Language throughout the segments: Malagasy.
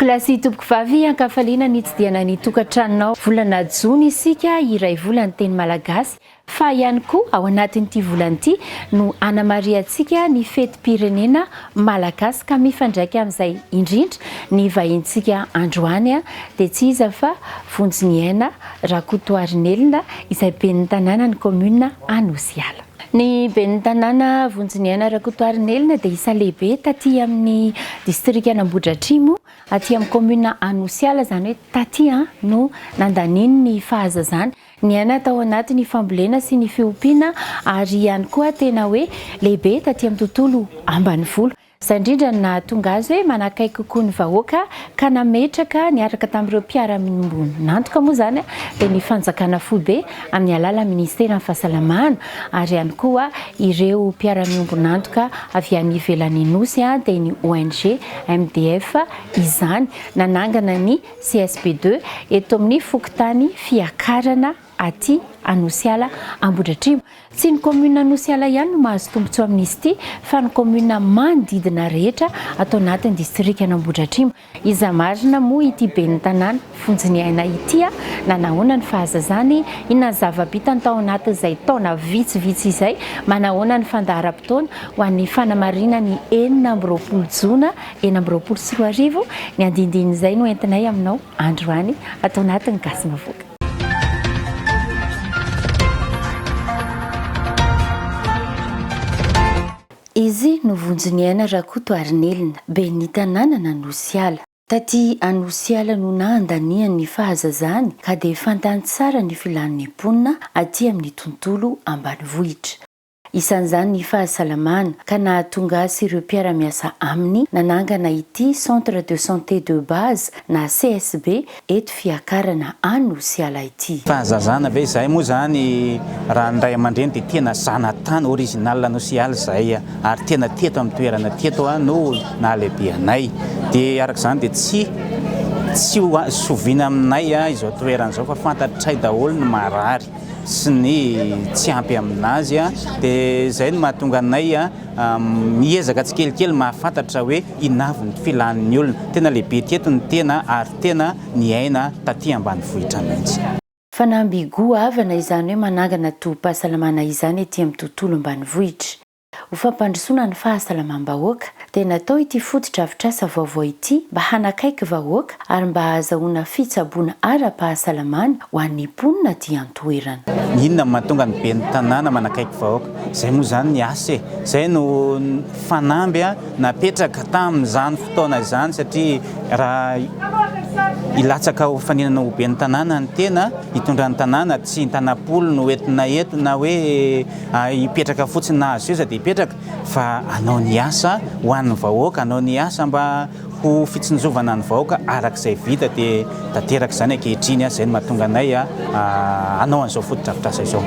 Tokolasy tompoko vavy ankafaliana ny tsidiana ny tokantranonao volana Jona isika iray volany teny malagasy fa ihany koa ao anatin'ity volana ity no anamariantsika ny fetim-pirenena malagasy ka mifandraika amin'izay indrindra ny vahintsika androany dia tsy iza fa Vonjiniaina Rakotoarinelina izay ben'ny tanàna ny commune Anosiala. Ny ben'ny tanàna Vonjiniaina Rakotoarinelina dia isa lehibe taty amin'ny district Anambohidratrimo aty amin'ny commune Anosiala, zany hoe taty no nandaniny ny fahazazana ny aina tao anatin'ny fambolena sy ny fiompiana ary ihany koa tena hoe lehibe taty amin'ny tontolo ambanivolo. Izay indrindra na tonga azy hoe manakaiky kokoa ny vahoaka ka nametraka niaraka tamin'ireo mpiara-nantoka moa zany dia ny fanjakana foibe amin'ny alala ministera ny fahasalamana ary ihany koa ireo mpiara-nantoka avy any ivelan'ny nosy dia ny ONG MDF izany nanangana ny CSP2 eto amin'ny fokontany fiakarana aty Anosiala Ambohidratrimo. Tsy ny commune Anosiala ihany no mahazo tombotsoa amin'izy ity fa ny commune manodidina rehetra atao anatin'ny district Anambohidratrimo. Iza marina moa ity ben'ny tanàna Vonjiniaina ity na nahoana ny fahazazany, inona ny zava-bitany tao anatin'izay taona vitsivitsy izay, manahoana ny fandaharam-potoana ho an'ny fanamarina ny 4 Jona 2024 ny andindin'izay no entinay aminao androany atao anatin'ny gasy mavoaka. Izy no Vonjiniaina Rakotoarinelina ben'ny tanàna Anosiala. Taty Anosiala no nandaniany ny fahazazany ka dia fantany tsara ny filan'ny mponina aty amin'ny tontolo ambanivohitra. Isan'izany ny fahasalamana ka nahatonga azy ireo mpiara-miasa aminy nanangana ity centre de santé de base na CSB eto fiakarana Anosiala ity. Fahazazana ve izay moa zany raha ny ray aman-dreny dia tena zanatany original Anosiala izay ary tena teto amin'ny toerana teto no nahalehibe anay dia araka izany dia tsy soviana aminay izao toerana izao fa fantatray daholo ny marary sy ny tsy ampy aminazy dia izay no mahatonga anay miezaka tsikelikely mahafantatra hoe inavy ny filan'ny olona tena lehibe teto ny tena ary tena ny aina taty ambanivohitra mihitsy. Fanambigo avana izany hoe manangana tohim-pahasalamana izany ety amin'ny tontolo ambanivohitra. Ho fampandrosoana ny fahasalamam-bahoaka dia natao ity foto-drafitrasa vaovao ity mba hanakaiky vahoaka ary mba hahazahoana fitsaboana ara-pahasalamana ho an'ny mponina aty an-toerana. Inona mahatonga ny ben'ny tanàna manakaiky vahoaka? Izay moa zany ny asa izay no fanamby napetraka tamin'izany fotoana izany satria raha ilatsaka ho faninana ho ben'ny tanàna ny tena hitondran'ny tanàna tsy tanapolo no entina eto na hoe hipetraka fotsiny nahazo eza dia hipetraka fa anao ny asa ho an'ny vahoaka, anao ny asa mba ho fitsinjovana ny vahoaka arak'izay vita dia tanteraka izany ankehitriny izay no mahatonga anay anao an'izao foto-drafitrasa izao.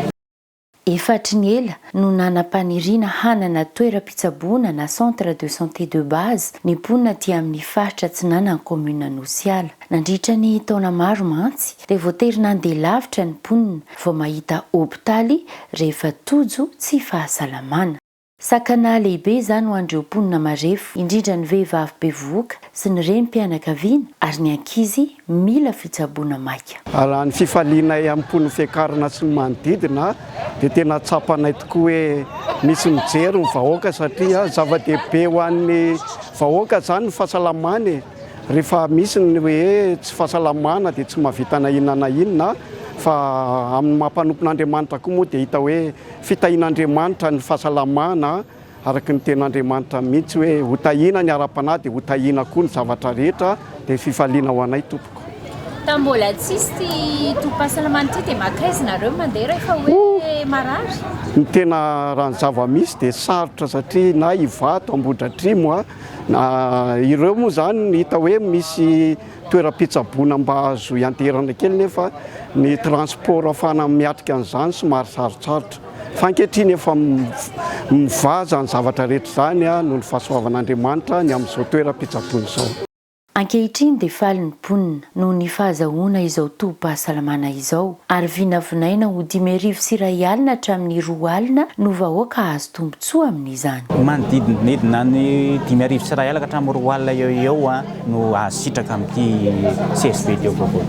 Efatry ny ela no nanam-paniriana hanana toeram-pitsaboana na centre de santé de base ny mponina aty amin'ny faritra Atsinana ny commune Anosiala. Nandritra ny taona maro mantsy dia voatery nandeha lavitra ny mponina vao mahita hopitaly rehefa tojo tsy fahasalamana. Sakana lehibe izany ho an'ireo mponina marefo, indrindra ny vehivavy be vohoaka sy ny renim-pianakaviana ary ny ankizy mila fitsaboana maika. Raha ny fifaliana amin'ny mponina fiakarana sy ny manodidina dia tena tsapanay tokoa hoe misy mijery ny vahoaka satria zava-dehibe ho an'ny vahoaka zany ny fahasalamana. Rehefa misy ny hoe tsy fahasalamana dia tsy mahavita na inona na inona fa amin'ny mampanompon'Andriamanitra koa moa dia hita hoe fitahian'Andriamanitra ny fahasalamana araka ny ten'Andriamanitra mihitsy hoe ho tahina ny ara-panahy dia ho tahina koa ny zavatra rehetra dia fifaliana ho anay tompoko. Mbola tsisy tohim-pahasalamana ity dia makaizinareo mandeha rehefa hoe marary? Ny tena raha ny zava-misy dia sarotra satria na Ivato Ambohidratrimo na ireo moa zany hita hoe misy toeram-pitsaboana mba azo ianterana kely nefa ny transport ahafahana miatrika an'izany somary sarotsarotra. Fa ankehitriny efa mivaza ny zavatra rehetra izany noho ny fahasoavan'Andriamanitra ny amin'izao toeram-pitsaboana izao. ankehitriny dia faly ny mponina noho ny fahazahoana izao tobim-pahasalamana izao ary vinavinaina ho 5,000 hatramin'ny 2,000 no vahoaka azo tombontsoa amin'izany. Manodidinidina ny 5,000 ka hatramin'ny 2,000 eo no azo sitraka amin'ity CSB teo vaovao.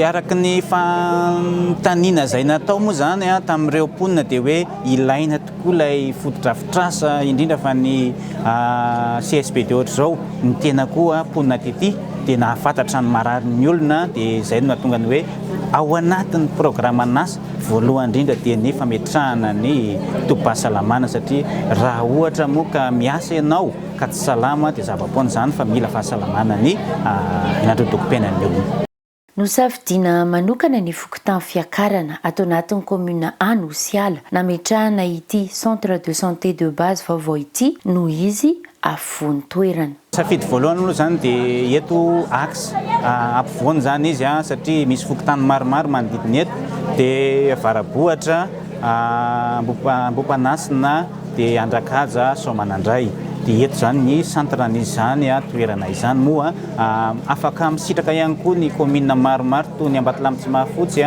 Araka ny fanontaniana izay natao moa zany tamin'ireo mponina dia hoe ilaina tokoa ilay fotodrafitrasa indrindra fa ny CSB dia ohatr'izao ny tena koa mponina tety dia nahafantatra ny marary ny olona dia izay no nahatonga ny hoe ao anatin'ny programa NASA voalohany indrindra dia ny fametrahana ny tobim-pahasalamana satria raha ohatra moa ka miasa ianao ka tsy salama dia zava-poana izany fa mila fahasalamana ny nandrodoko-piainan'ny olona. Nosafidiana manokana ny fokontany fiakarana atao anatin'ny commune Anosiala nametrahana ity centre de santé de base vaovao ity noho izy afovoany toerana. Safidy voalohany aloha zany dia eto axe ampovoany zany izy satria misy fokontany maromaro manodidina eto dia Avarabohatra, Ambopanasina dia Andrakaja, Soamanandray. Dia eto zany ny centran'izany toerana izany moa afaka misitraka ihany koa ny commune maromaro toy ny Ambatolampy tsy mahafotsy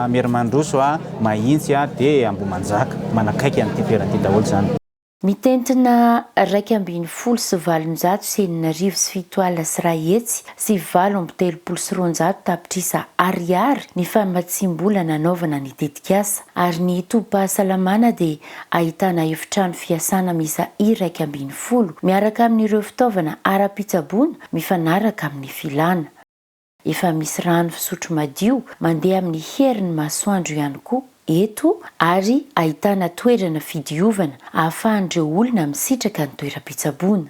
Merimandroso Mahintsy dia Ambohimanjaka manakaiky an'ity toerana ity daholo zany. Mitentina 2,7 senina arivo sy 7 sy ray hetsy sy 7,3 tapitrisa ariary ny famatsiam-bola nanaovana ny dedikasa ary ny tobim-pahasalamana dia ahitana efitrano fiasana misa 2,10 miaraka amin'ireo fitaovana ara-pitsaboana mifanaraka amin'ny filana. Efa misy rano fisotro madio mandeha amin'ny herin'ny masoandro ihany koa eto ary ahitana toerana fidiovana ahafahan'ireo olona misitraka ny toeram-pitsaboana.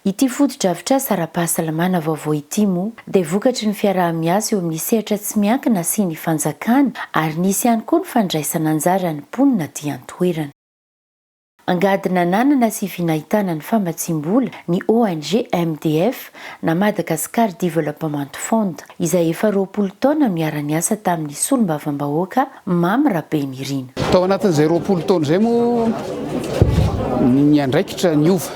Ity foto-drafitrasa ara-pahasalamana vaovao ity moa dia vokatry ny fiaraha-miasa eo amin'ny sehatra tsy miankina sy ny fanjakana ary nisy ihany koa ny fandraisana anjara ny mponina aty an-toerana. Angadina nanana sy vinahitana ny famatsiam-bola ny ONG MDF na Madagascar Development Fund izay efa 20 taona miara-niasa tamin'ny solombavam-bahoaka Mamy Rabenirina. Tao anatin'izay 20 taona izay moa ny andraikitra niova.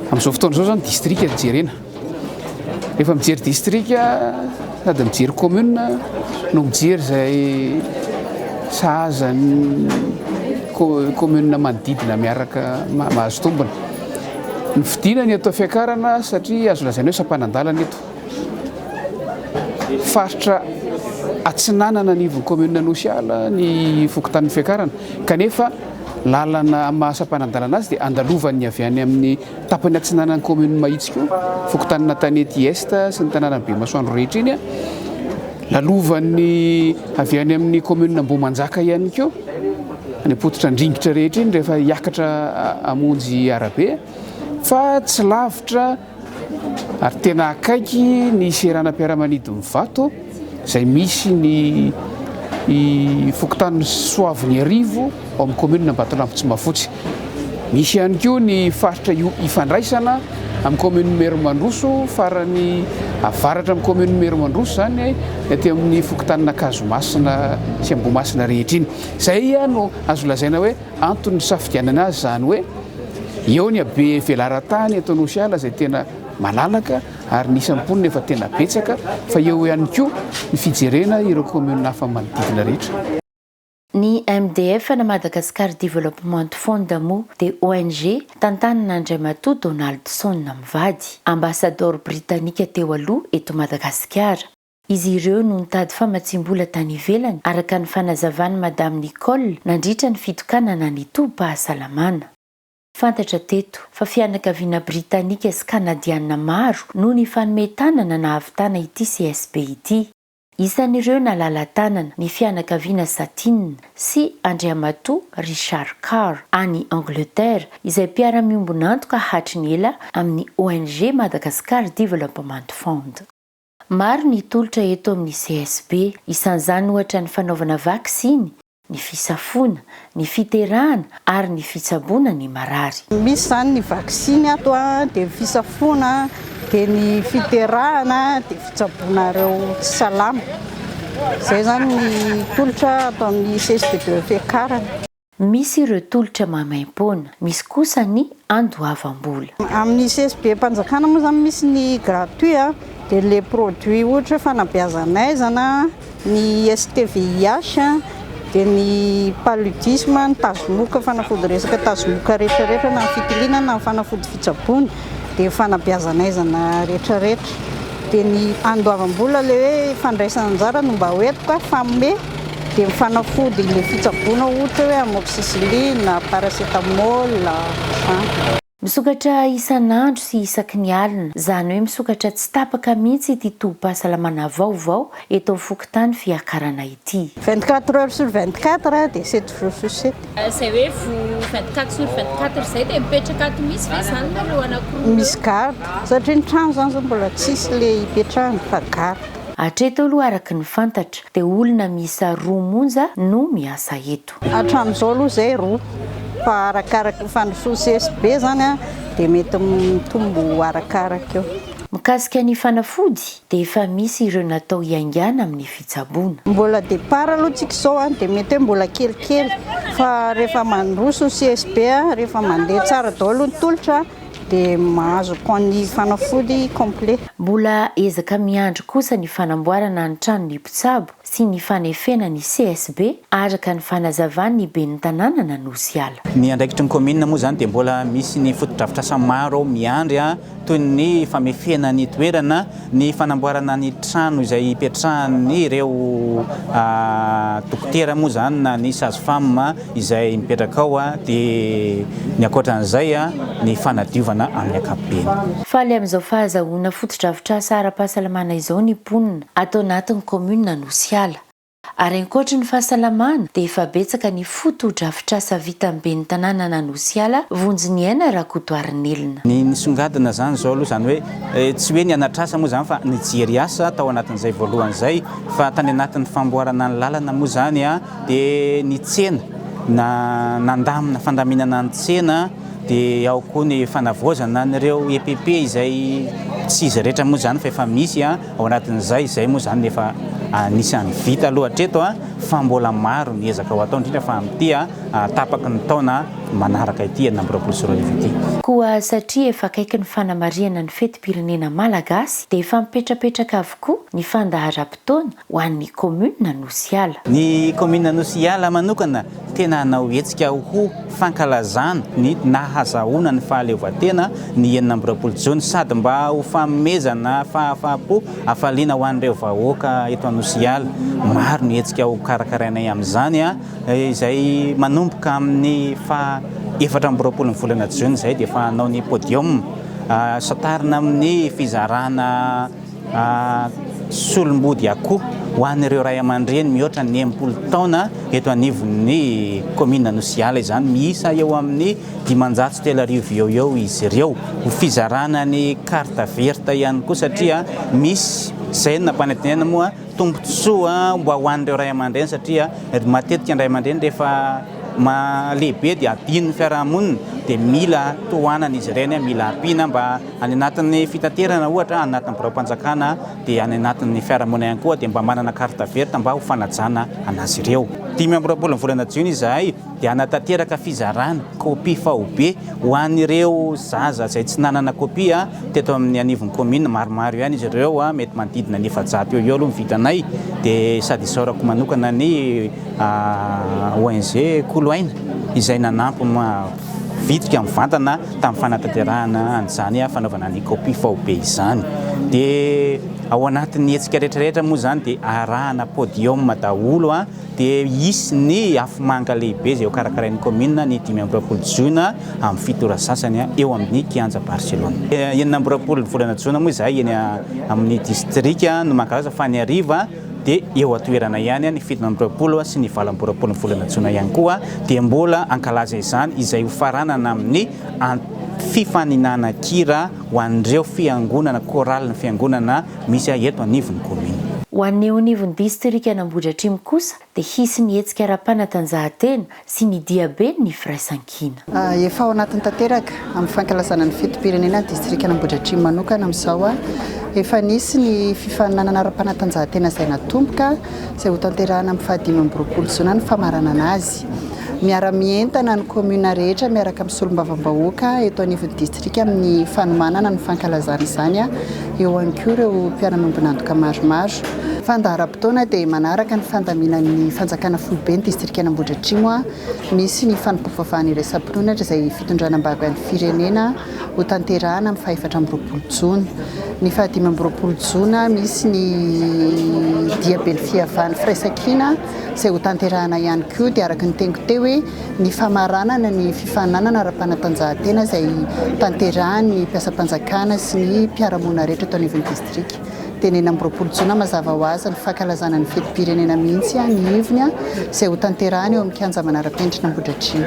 Amin'izao fotoana izao zany distrika jerena. Rehefa mijery distrika sady mijery commune no mijery izay sahaza commune manodidina miaraka mahazo tombony. Ny fidina ny atao fiakarana satria azo lazaina hoe sampanandalana eto. Faritra atsinanana ny ivon'ny commune Anosiala ny fokontany fiakarana kanefa lalana mahasampanandalana azy dia andalovan'ny avy any amin'ny tapany atsinanan'ny commune Mahitsy koa fokontany Tanety Est sy ny tanàna Bemasoandro rehetra iny lalovan'ny avy any amin'ny commune Ambohimanjaka ihany koa ny potitra ndringitra rehetra iny rehefa hiakatra amonjy arabe fa tsy lavitra ary tena akaiky ny seranam-piaramanidiny Vato izay misy ny fokontany Soavin'ny Arivo ao amin'ny commune Ambatolampy tsy mahafotsy. Misy ihany koa ny faritra ifandraisana amin'ny commune Merimandroso farany avaratra amin'ny commune Merimandroso zany aty amin'ny fokontany Kazomasina sy Ambohimasina rehetra iny. Izay no azo lazaina hoe antony safidianana azy zany hoe eo ny abe velaran-tany eto Anosiala izay tena malalaka ary nisy mponina efa tena betsaka fa eo ihany koa ny fijerena ireo commune hafa manodidina rehetra. Ny MDF na Madagascar Development Fund moa dia ONG tantanana Andriamatoa Donaldson mivady ambassador britanika teo aloha eto Madagasikara. Izy ireo no nitady famatsiam-bola tany ivelany araka ny fanazavany Madame Nicole nandritra ny fitokanana ny tobim-pahasalamana. Fantatra teto fa fianakaviana britanika sy kanadiana maro no ny fanometanana nahavitana ity CSB ity. Isan'ireo nalala tanana ny fianakaviana Satinina sy Andriamatoa Richard Carr any Angleterre izay mpiara-miombona antoka hatry ela amin'ny ONG Madagascar Development Fund. Maro ny tolotra eto amin'ny CSB isan'izany ohatra ny fanaovana vaksiny, ny fisafona, ny fiterahana ary ny fitsaboana ny marary. Misy zany ny vaksiny ato dia fisafona dia ny fiterahana dia fitsaboana ireo tsy salama. Izay zany ny tolotra ato amin'ny CSB fiakarana. misy ireo tolotra mamaim-poana, misy kosa ny andoavam-bola. Amin'ny CSB mpanjakana moa zany misy ny gratuit dia les produits ohatra fanabeazanaizana, ny STVIH dia ny paludisme, ny tazomoka, fanafody resaka tazomoka rehetrarehetra na fitiliana na fanafody fitsaboana dia fanabeazanaizana rehetrarehetra. Dia ny andoavam-bola le hoe fandraisana anjara no mba hoentiko famme dia mifanafody le fitsaboana ohatra hoe amoxicilline, paracetamol. Misokatra isan'andro sy isaky ny alina, izany hoe misokatra tsy tapaka mihitsy ity tohim-pahasalamana vaovao eto Fokotany fiakarana ity. 24 heures sur 24 dia 7 jours sur 7. Izay hoe 24 sur 24 izay dia mipetraka ato misy ve izany nareo anankiroa? Misy garde satria ny trano zany zao mbola tsisy le hipetrahana fa garde. Hatreto aloha araky ny fantatra dia olona miisa 2 monja no miasa eto. Hatramin'izao aloha izay 2 fa arakaraka fandrosoa CSB zany dia mety mitombo arakaraka eo. Mikasika ny fanafody dia efa misy ireo natao hiaingana amin'ny fitsaboana. Mbola départ aloha tsika izao dia mety hoe mbola kelikely fa rehefa mandroso CSB rehefa mandeha tsara daholo ny tolotra dia mahazo ny fanafody complet. Mbola ezaka miandry kosa ny fanamboarana ny tranon'ny mpitsabo sy ny fanefena ny CSB araka ny fanazavany ben'ny tanàna nanosy ala. Ny andraikitry ny commune moa zany dia mbola misy ny fotodrafitrasa maro miandry toy ny famefena ny toerana, ny fanamboarana ny trano izay hipetrahany ireo dokotera moa zany na ny sage-femme izay mipetraka ao dia ny ankoatran'izay ny fanadiovana amin'ny ankapobeny. Faly amin'izao fahazahoana fotodrafitrasa ara-pahasalamana izao ny mponina atao anatin'ny commune Anosiala. Ary ankoatra ny fahasalamana dia efa betsaka ny fotodrafitrasa vita amin'ny ben'ny tanàna Anosiala vonjy ny aina Rakotoarinelina. Ny nisongadina zany zao aloha zany hoe tsy hoe ny anatrasa moa zany fa ny jery asa tao anatin'izay voalohan'izay fa tany anatin'ny famboarana ny lalana moa zany dia ny tsena na nandamina fandaminana ny tsena dia ao koa ny fanavozana n'ireo EPP izay tsy izy rehetra moa zany fa efa misy ao anatin'izay izay moa zany efa anisany vita aloha hatreto fa mbola maro ny ezaka ho atao indrindra fa amin'ity tapaky ny taona manaraka ity 2024 ity. Koa satria efa akaiky ny fanamariana ny fetim-pirenena malagasy dia efa mipetrapetraka avokoa ny fandaharam-potoana ho an'ny commune Anosiala. Ny commune Anosiala manokana tena hanao hetsika ho fankalazana ny nahazahoana ny fahaleovan-tena ny 20 Jona sady mba ho fanomezana fahafapo afaliana ho an'ireo vahoaka eto Anosiala. Maro ny hetsika ho karakarainay amin'izany izay manomboka amin'ny 24 ny volana Jona izay dia efa hanao ny podium satarina amin'ny fizarana solombody akoho ho an'ireo ray aman-dreny mihoatra ny 80 taona eto anivon'ny commune Anosiala izany, miisa eo amin'ny 530 eo izy ireo ho fizarana ny carte verte ihany koa satria misy izay nampanantenana moa tombontsoa mba ho an'ireo ray aman-dreny satria matetika ny ray aman-dreny rehefa lehibe dia adin'ny fiarahamonina dia mila tohanana izy ireny mila ampiana mba any anatin'ny fitaterana ohatra anatin'ny birao-mpanjakana dia any anatin'ny fiarahamonina ihany koa dia mba manana carte verte mba ho fanajana anazy ireo. 20 volana Jona izahay dia anatanteraka fizarana kopia fahobe ho an'ireo zaza izay tsy nanana kopia teto amin'ny anivon'ny commune maromaro ihany izy ireo mety manodidina ny 700 eo aloha mivitanay dia sady isaorako manokana ny ONG Koloaina izay nanampy vitrika mivantana tamin'ny fanatanterahana an'izany fanaovana ny kopia fahobe izany. Dia ao anatin'ny hetsika rehetrarehetra moa zany dia arahana podium daholo dia isy ny afomanga lehibe izay ho karakarain'ny commune ny 15 Jona amin'ny fitora sasany eo amin'ny kianja Barcelona. 20 volana Jona moa izahay eny amin'ny district no mankalaza fa ny hariva dia eo atoerana ihany ny 17 sy ny 20 volana Jona ihany koa dia mbola ankalaza izany izay ho faranana amin'ny fifaninana kira ho an'ireo fiangonana chorale ny fiangonana misy eto anivon'ny commune. Ho an'io anivon'ny district Anambohidratrimo kosa dia hisy ny hetsika ara-panatanjahantena sy ny diabe ny firaisan-kina. Efa ao anatin'ny tanteraka amin'ny fankalazana ny fetim-pirenena district Anambohidratrimo manokana amin'izao efa nisy ny fifaninanana ara-panatanjahantena izay natomboka izay ho tanterahana amin'ny 15 Jona ny famarana anazy. miara-mientana ny commune rehetra miaraka amin'ny solombavam-bahoaka eto anivon'ny distrika amin'ny fanomanana ny fankalazana izany eo ihany koa ireo mpiara-miombonantoka maromaro. Fandaharam-potoana dia manaraka ny fandaminan'ny fanjakana folobe ny distrika Ambohidratrimo misy ny fanompom-pavahana iraisam-pinoana izay fitondranam-bahoaka ny firenena ho tanterahana amin'ny 24 Jona. Ny 25 Jona misy ny diabely fihavan'ny firaisan-kina izay ho tanterahana ihany koa dia araka ny teniko teo hoe ny famaranana ny fifananana ara-panatanjahantena izay tanterahan'ny mpiasam-panjakana sy ny mpiara-monina rehetra eto anivon'ny distrika. Tenena amin'ny 20 Jona mazava ho azy ny fankalazana ny fetim-pirenena mihitsy ny ivony izay ho tanterahana eo amin'ny kianja manara-penitra Ambohidratrimo.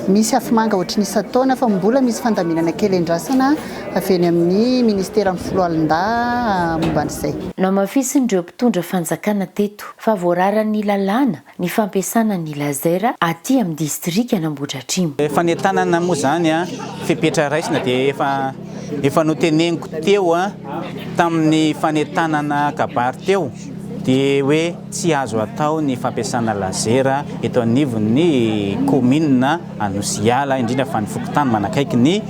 Misy afomanga ohatry ny isa-taona fa mbola misy fandaminana kely andrasana avy eny amin'ny ministera amin'ny Foloalindahy momba an'izay. Namafisin'ireo mpitondra fanjakana teto fa voararan'ny lalàna ny fampiasana ny lazera aty amin'ny distrika Ambohidratrimo. Fanentanana moa zany fepetra raisina dia efa noteneniko teo tamin'ny fanentanana kabary teo dia hoe tsy azo atao ny fampiasana lazera eto anivon'ny commune Anosiala indrindra fa ny Fokotany manakaiky ny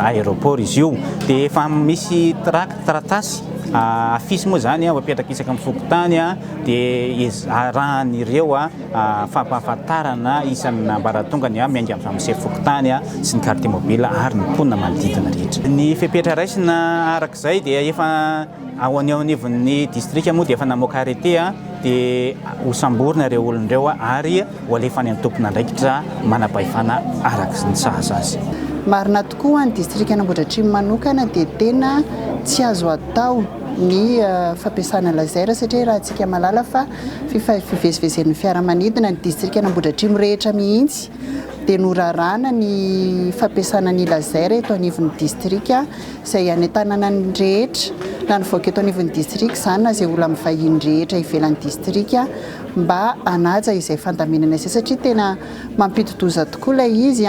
aéroport izy io dia efa misy taratasy afisy moa zany apetraka isaka amin'ny Fokotany dia arahan'ireo fampahafantarana isan'ny ambaratongany miainga amin'ny sefy Fokotany sy ny carte mobile ary ny mponina manodidina rehetra. Ny fepetra raisina arak'izay dia efa ao anivon'ny distrika moa dia efa namoaka arrêté dia hosamborina ireo olon'ireo ary ho alefany amin'ny tompona andraikitra manabahefana araka ny sahaza azy. Marina tokoa ny distrika Ambohidratrimo manokana dia tena tsy azo atao ny fampiasana lazera satria raha antsika malala fa fivezivezen'ny fiaramanidina ny distrika Ambohidratrimo rehetra mihitsy dia norarana ny fampiasana ny lazera eto anivon'ny distrika izay anentanana ny rehetra na nivoaka eto anivon'ny distrika izany na izay olona mivahiny rehetra ivelan'ny distrika mba hanaja izay fandaminana izay satria tena mampidi-doza tokoa ilay izy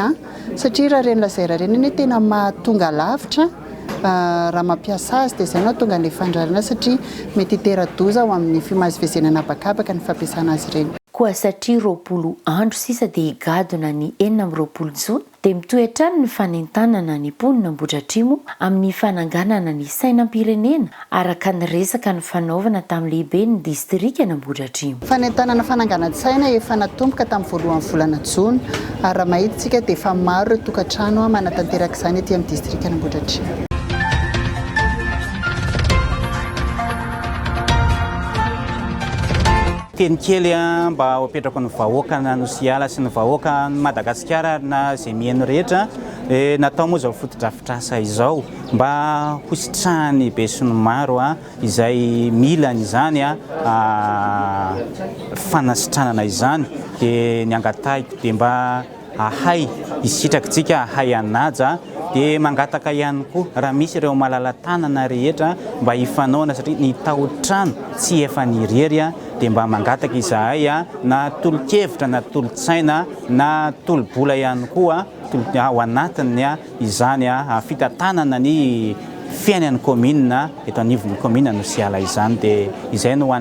satria raha reny lazera reny tena mahatonga lavitra raha mampiasa azy dia izay no tonga ny fandrarana satria mety hitera-doza ao amin'ny fimazivezenana habakabaka ny fampiasana azy ireny. Koa satria 20 andro sisa dia higadona ny 4 Jona dia mitoetrany ny fanentanana ny mponina Ambohidratrimo amin'ny fananganana ny sainam-pirenena araka ny resaka ny fanaovana tamin'ny lehibe ny distrika Ambohidratrimo. Fanentanana fananganan-tsaina efa natomboka tamin'ny voalohan'ny volana Jona ary raha mahitsika dia efa maro ireo tokantrano manatanteraka izany ety amin'ny distrika Ambohidratrimo. Teny kely mba hopetrako ny vahoaka ny Anosiala sy ny vahoaka ny Madagasikara na izay mihaino rehetra natao moa zao fotodrafitrasa izao mba hositrahany be sy ny maro izay milany izany fanasitranana izany dia ny angatahiko dia mba ahay isitrakitsika ahay anaja dia mangataka ihany koa raha misy ireo malala-tanana rehetra mba hifanaona satria ny tao-trano tsy efa nirery dia mba mangataka izahay na tolo-kevitra na tolo-tsaina na tolo-bola ihany koa ao anatiny izany fitantanana ny fiainan'ny commune eto anivon'ny commune Anosiala izany dia izay no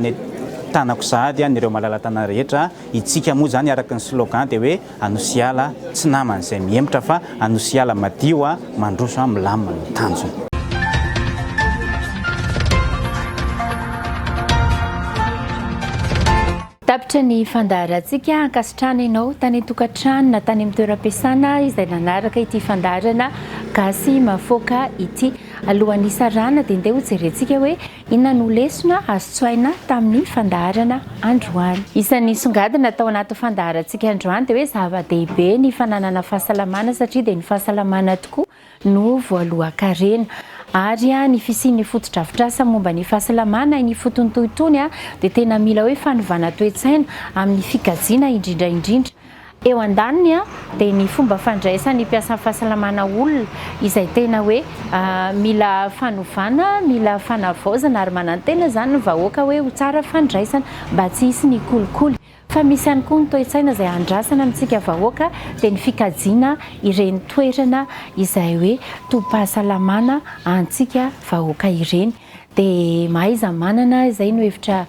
tanako sahady nireo malala-tanana rehetra itsika moa zany araka ny slogan dia hoe Anosiala tsy namana izay mihemotra fa Anosiala madio mandroso milamina ny tanjona. Tapitra ny fandaharantsika ankasitrana ianao tany tokantrano na tany amin'ny toeram-piasana izay nanaraka ity fandaharana gasy mafoaka ity. Alohan'ny sarana dia ndeha hojerentsika hoe inona no lesona azo tsoaina tamin'ny fandaharana androany. Isan'ny songadina tao anaty fandaharantsika androany dia hoe zava-dehibe ny fananana fahasalamana satria dia ny fahasalamana tokoa no voalohan-karena. Ary ny fisian'ny fotodrafitrasa momba ny fahasalamana ny fotony toy itony dia tena mila hoe fanovana toe-tsaina amin'ny fikajiana indrindra. Eo andaniny dia ny fomba fandraisany mpiasa fahasalamana olona izay tena hoe mila fanovana, mila fanavaozana ary manantena zany ny vahoaka hoe ho tsara fandraisana mba tsy hisy ny kolikoly. Fa misy ihany koa ny toe-tsaina izay andrasana amintsika vahoaka dia ny fikajiana ireny toerana izay hoe tom-pahasalamana antsika vahoaka ireny. dia mahaiza manana izay no hevitra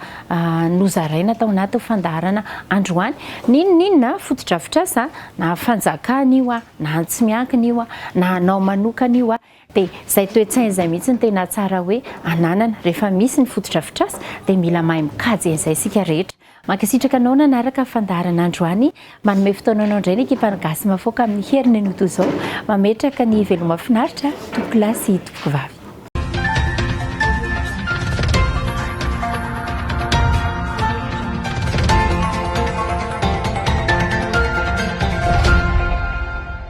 nozaraina tao anaty fandaharana androany ninona fotodrafitrasa na fanjakana io a na antsimiankina io a na anao manokana io a dia izay toetsaina izay mihitsy ny tena tsara hoe ananana rehefa misy ny fotodrafitrasa dia mila mahay mikajy izay sika rehetra. Mankasitraka anao nanaraka fandaharana androany manome fotoananao indray ny ekipa gasy mafoaka amin'ny herin'ny noto izao mametraka ny veloma finaritra tompoko lahy sy tompoko vavy.